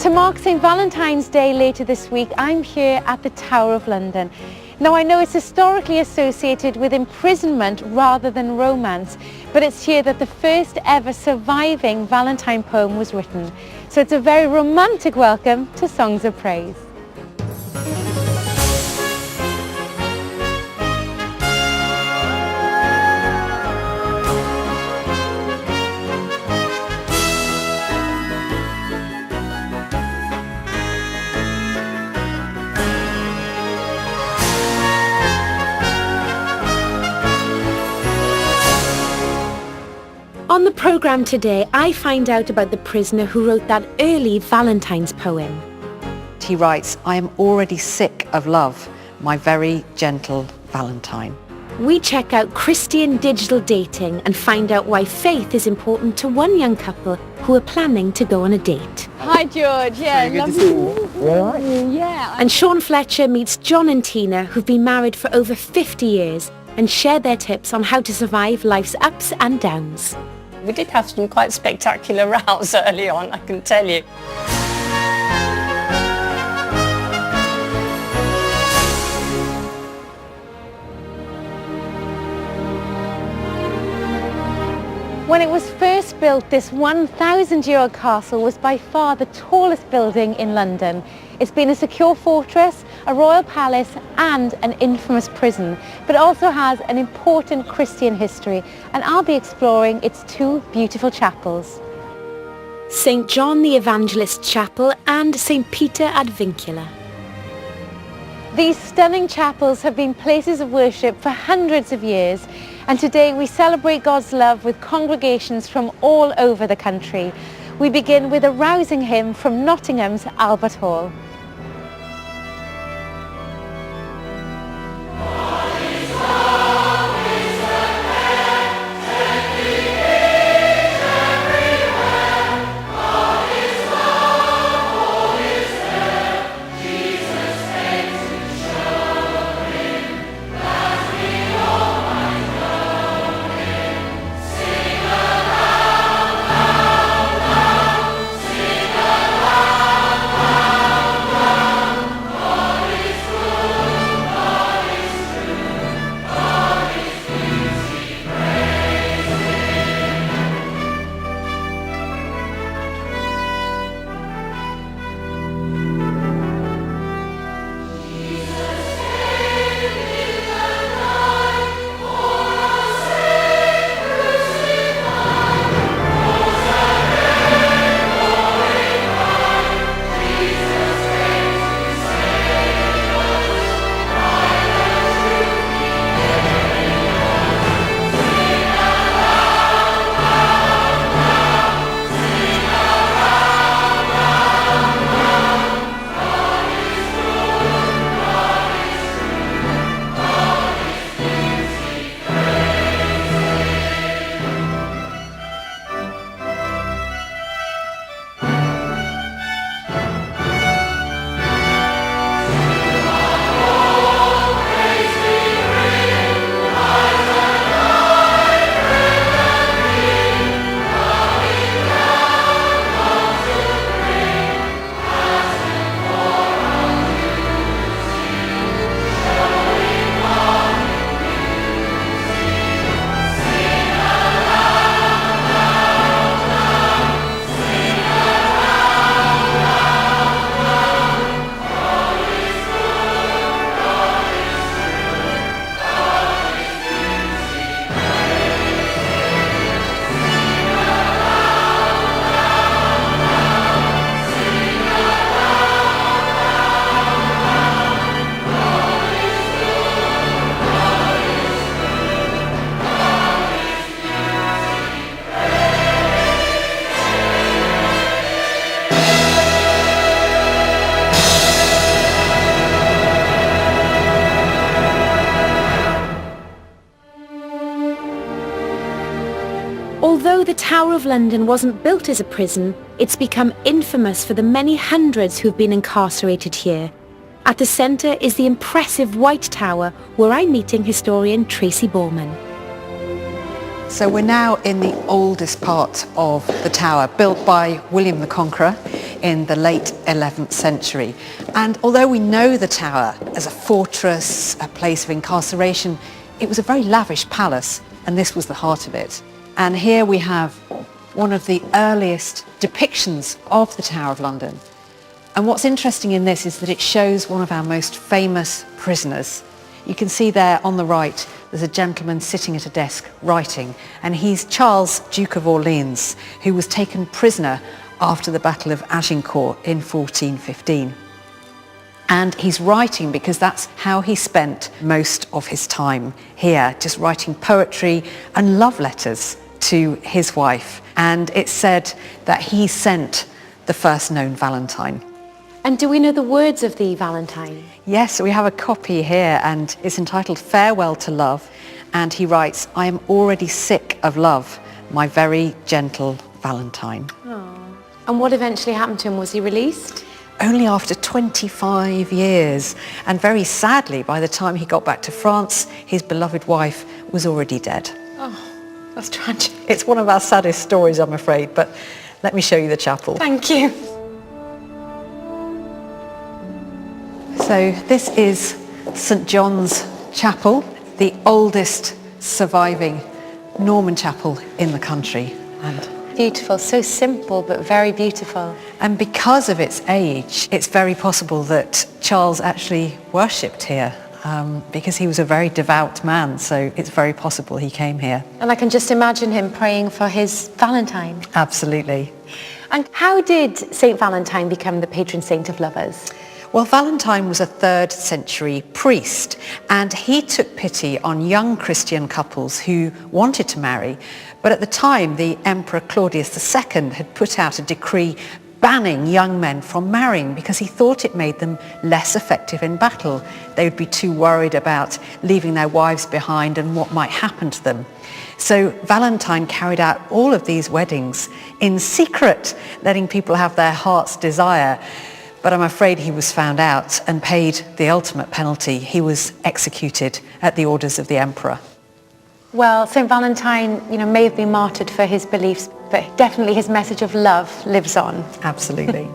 To mark St. Valentine's Day later this week, I'm here at the Tower of London. Now I know it's historically associated with imprisonment rather than romance, but it's here that the first ever surviving Valentine poem was written. So it's a very romantic welcome to Songs of Praise. On the programme today, I find out about the prisoner who wrote that early Valentine's poem. He writes, "I am already sick of love, my very gentle Valentine." We check out Christian digital dating and find out why faith is important to one young couple who are planning to go on a date. Hi George, yeah, lovely to see you. You all right? Yeah. And Sean Fletcher meets John and Tina, who've been married for over 50 years and share their tips on how to survive life's ups and downs. We did have some quite spectacular rows early on, I can tell you. When it was first built, this 1,000-year-old castle was by far the tallest building in London. It's been a secure fortress, a royal palace and an infamous prison, but it also has an important Christian history, and I'll be exploring its two beautiful chapels. St. John the Evangelist Chapel and St. Peter ad Vincula. These stunning chapels have been places of worship for hundreds of years, and today we celebrate God's love with congregations from all over the country. We begin with a rousing hymn from Nottingham's Albert Hall. Although the Tower of London wasn't built as a prison, it's become infamous for the many hundreds who've been incarcerated here. At the centre is the impressive White Tower, where I'm meeting historian Tracy Borman. So we're now in the oldest part of the tower, built by William the Conqueror in the late 11th century. And although we know the tower as a fortress, a place of incarceration, it was a very lavish palace, and this was the heart of it. And here we have one of the earliest depictions of the Tower of London. And what's interesting in this is that it shows one of our most famous prisoners. You can see there on the right, there's a gentleman sitting at a desk writing, and he's Charles, Duke of Orleans, who was taken prisoner after the Battle of Agincourt in 1415. And he's writing because that's how he spent most of his time here, just writing poetry and love letters to his wife. And it's said that he sent the first known Valentine. And do we know the words of the Valentine? Yes, we have a copy here, and it's entitled Farewell to Love. And he writes, I am already sick of love, my very gentle Valentine. Oh. And what eventually happened to him? Was he released? Only after 25 years. And very sadly, by the time he got back to France, his beloved wife was already dead. Oh, that's tragic. It's one of our saddest stories, I'm afraid, but let me show you the chapel. Thank you. So this is St. John's Chapel, the oldest surviving Norman chapel in the country. And Beautiful, so simple but very beautiful. And because of its age, it's very possible that Charles actually worshipped here because he was a very devout man, so it's very possible he came here. And I can just imagine him praying for his Valentine. Absolutely. And how did St. Valentine become the patron saint of lovers? Well, Valentine was a 3rd century priest, and he took pity on young Christian couples who wanted to marry. But at the time, the Emperor Claudius II had put out a decree banning young men from marrying because he thought it made them less effective in battle. They would be too worried about leaving their wives behind and what might happen to them. So Valentine carried out all of these weddings in secret, letting people have their heart's desire. But I'm afraid he was found out and paid the ultimate penalty. He was executed at the orders of the emperor. Well, St. Valentine, may have been martyred for his beliefs, but definitely his message of love lives on. Absolutely.